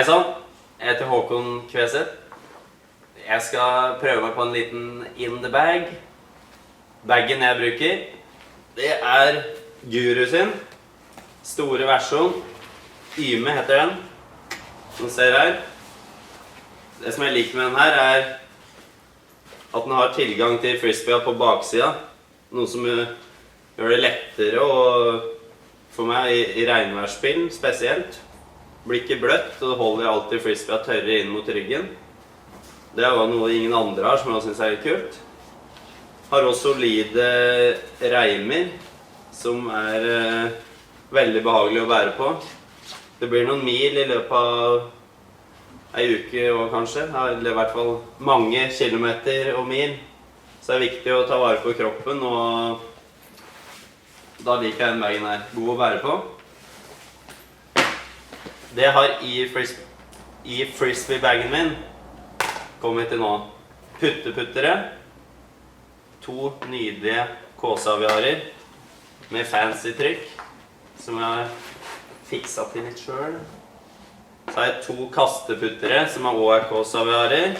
Hei sann, jeg heter Håkon Kveset. Jeg skal prøve meg på en liten in the bag. Baggen jeg bruker, det er Guru sin. Store versjon. Yme heter den. Som du ser her. Det som jeg liker med den her er at den har tilgang til frisbee på baksida. Noe som gjør det lettere for meg i regnværsspill spesielt. Blir ikke bløtt, og det holder alltid frisbee tørre inn mot ryggen. Det er jo noe ingen andre har, som jeg synes er litt kult. Har også solide reimer, som er veldig behagelig å bære på. Det blir noen mil i løpet av en uke og kanskje, eller i hvert fall mange kilometer og mil. Så det er viktig å ta vare på kroppen, og da liker jeg den bagen her. God å bære på. Det jeg har i frisbee-bagen min, kommer til nå. Putteputtere. 2 nydelige kåsaviarer med fancy trykk, som jeg har fikset til litt selv. Så har jeg 2 kasteputtere, som også er kåsaviarer.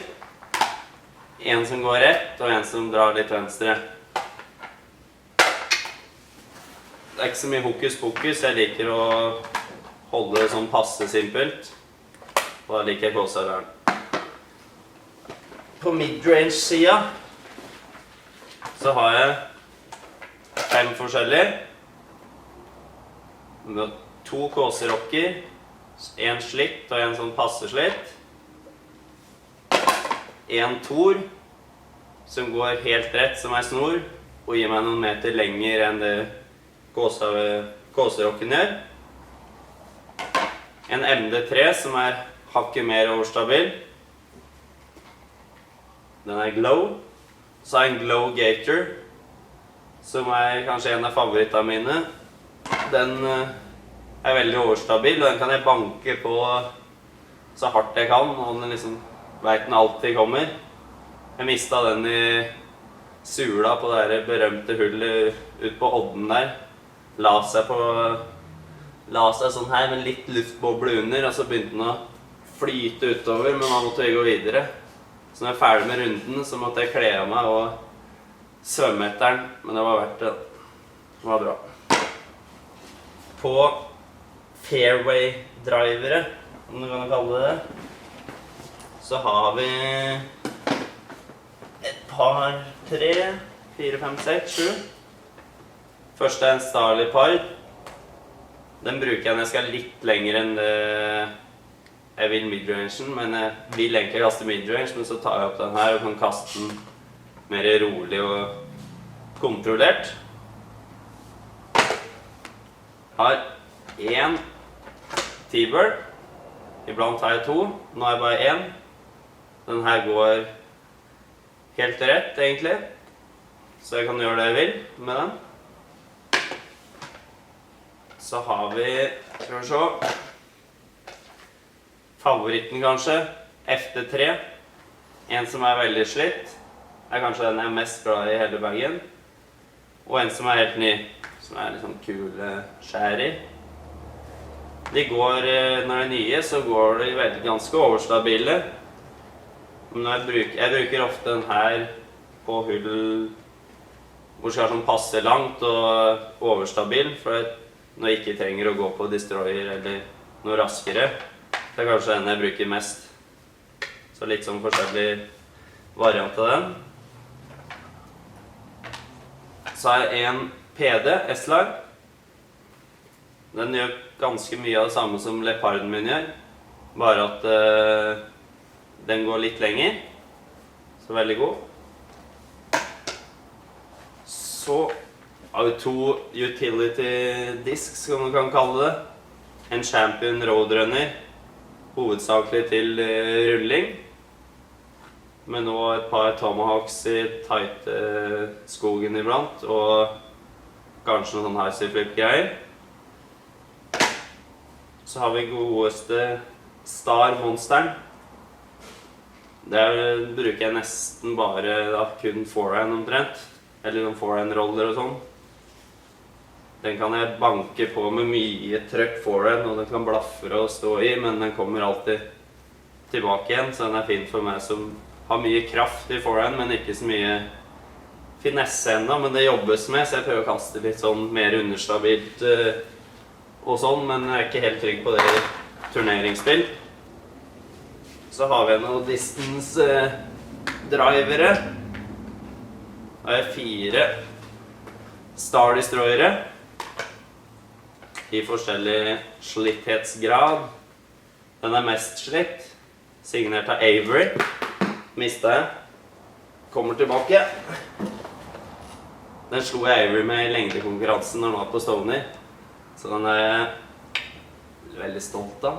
En som går rett, og en som drar litt venstre. Det er ikke så mye hokus pokus, jeg liker å holde det sånn passe simpelt. Og da liker jeg kåsaviaren. På midrange-siden så har jeg 5 forskjellige. 2 kåserokker, 1 slitt og 1 sånn passeslitt. 1 tor, som går helt rett som en snor, og gir meg noen meter lenger enn det kåserokken gjør. En MD3 som er hakket mer overstabil. Den er Glow. Så er en Glow Gator, som er kanskje en av favorittene mine. Den er veldig overstabil, og den kan jeg banke på så hardt jeg kan, og den liksom vet den alltid kommer. Jeg mistet den i Sula på det der berømte hullet ut på Odden der. La seg sånn her med litt luftboble under, og så begynte den å flyte utover, men da måtte vi gå videre. Så når jeg er ferdig med runden, så måtte jeg kle av meg og svømme etter den, men det var verdt det. Det var bra. På fairway-drivere, om du kan kalle det det, så har vi et par, 3, 4, 5, 6, 7. Første er en Starley Par. Den bruker jeg når jeg skal litt lenger enn det jeg vil midrangen, men jeg vil egentlig kaste midrange, men så tar jeg opp den her og kan kaste den mer rolig og kontrollert. Har 1 T-bird. Iblant har jeg 2, nå har jeg bare 1. Den her går helt rett, egentlig. Så jeg kan gjøre det jeg vil med den. Så har vi, skal vi se, favoritten kanskje, FD3. En som er veldig slitt, er kanskje den jeg er mest glad i hele bagen. Og en som er helt ny, som er litt sånn kule skjær i. De går, når de er nye, så går de ganske overstabile. Men jeg bruker ofte den her på hull hvor det skal sånn passe langt og overstabil, for når jeg ikke trenger å gå på destroyer eller noe raskere. Det er kanskje den jeg bruker mest. Så litt sånn forskjellig variant av den. Så har jeg en PD, S-lag. Den gjør ganske mye av det samme som Leoparden min gjør, bare at den går litt lenger. Så veldig god. Så har vi 2 utility discs, som man kan kalle det. En Champion Roadrunner, hovedsakelig til rulling. Men nå et par Tomahawks i tight skogen iblant, og kanskje noen sånn high flip greier. Så har vi godeste Star Monsteren. Der bruker jeg nesten bare kun forehand omtrent, eller noen forehand roller og sånn. Den kan jeg banke på med mye trøkk forehand, og den kan blafre og stå i, men den kommer alltid tilbake igjen, så den er fin for meg som har mye kraft i forehand, men ikke så mye finesse enda, men det jobbes med, så jeg prøver å kaste litt sånn mer understabilt og sånn, men jeg er ikke helt trygg på det i turneringsspill. Så har vi noen distance drivere. Da har jeg 4 Star Destroyere i forskjellig slitthetsgrad. Den er mest slitt, signert av Avery. Mistet jeg. Kommer tilbake. Den slo jeg Avery med i lengdekonkurransen når den var på Stovner. Så den er jeg veldig stolt av.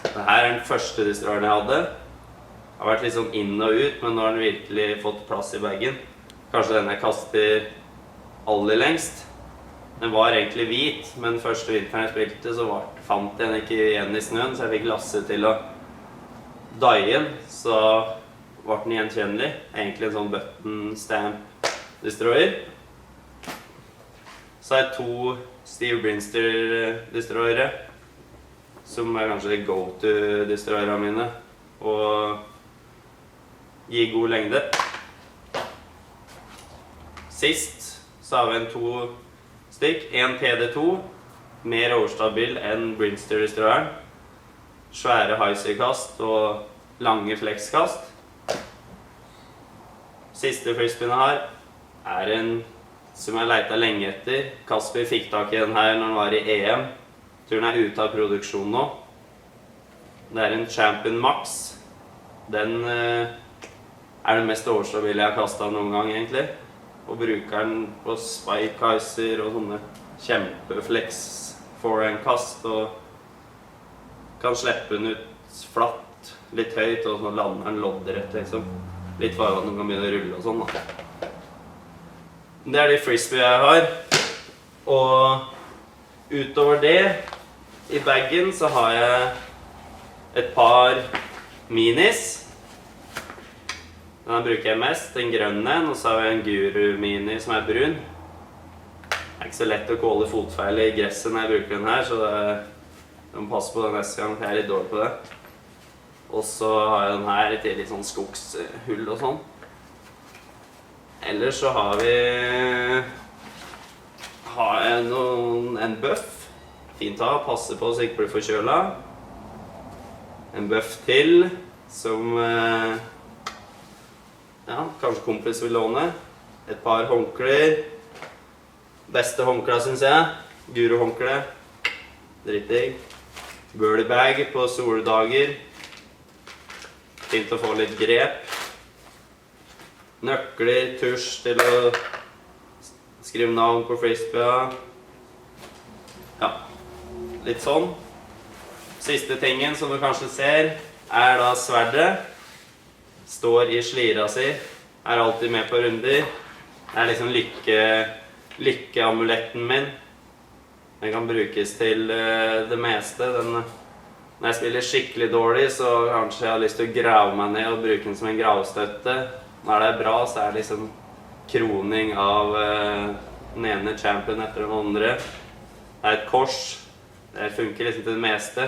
Dette er den første destroyeren jeg hadde. Den har vært litt sånn inn og ut, men nå har den virkelig fått plass i bagen. Kanskje den jeg kaster aller lengst. Den var egentlig hvit, men første vinteren jeg spilte så fant jeg den ikke igjen i snøen, så jeg fikk Lasse til å daie den, så ble den gjenkjennelig. Egentlig en sånn button stamp destroyer. Så har jeg 2 Steve Brinster destroyere, som er kanskje go-to destroyerne mine, og gir god lengde. Sist så har vi en 2 stykk, en PD2, mer overstabil enn Brinster destroyeren. Svære high-kast og lange flekskast. Siste frisbeen jeg har er en som jeg leita lenge etter. Kasper fikk tak i den her når den var i EM. Jeg tror den er ute av produksjon nå. Det er en Champion Max. Den er den mest overstabile jeg har kastet noen gang egentlig. Og bruker den på spike-heiser og sånne kjempeflex forehand-kast, og kan slippe den ut flatt, litt høyt, og så lander den loddrett, liksom. Litt for at den kan begynne å rulle og sånn, da. Det er de frisbee jeg har. Og utover det, i bagen så har jeg et par minis. Den bruker jeg mest, den grønne, og så har jeg en Guru Mini som er brun. Det er ikke så lett å kåle fotfeil i gresset når jeg bruker den her, så jeg må passe på det neste gang, for jeg er litt dårlig på det. Og så har jeg den her til litt sånn skogshull og sånn. Ellers så har jeg en buff. Fint å ha, passe på så ikke blir forkjøla. En buff til, som ja, kanskje kompis vil låne. Et par håndklær. Beste håndklær, synes jeg. Guru-håndklær. Drittig. Burley bag på soldager. Fint å få litt grep. Nøkler, tusj til å skrive navn på frisbee. Ja, litt sånn. Siste tingen som du kanskje ser, er da sverdet. Står i slira si, er alltid med på runder. Det er liksom lykkeamuletten min. Den kan brukes til det meste. Når jeg spiller skikkelig dårlig, så kanskje jeg har lyst til å grave meg ned og bruke den som en gravstøtte. Når det er bra, så er det liksom kroning av den ene champion etter den andre. Det er et kors. Det funker liksom til det meste.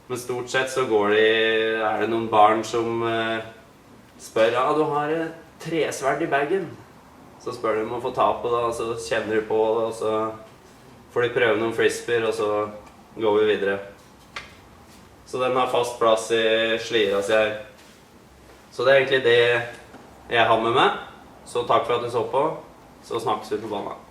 Men stort sett så er det noen barn som spør, ja, du har et tresverd i bagen. Så spør de om å få ta på det, og så kjenner de på det, og så får de prøve noen frisbeer, og så går vi videre. Så den har fast plass i slira si her. Så det er egentlig det jeg har med meg. Så takk for at du så på. Så snakkes vi på banen.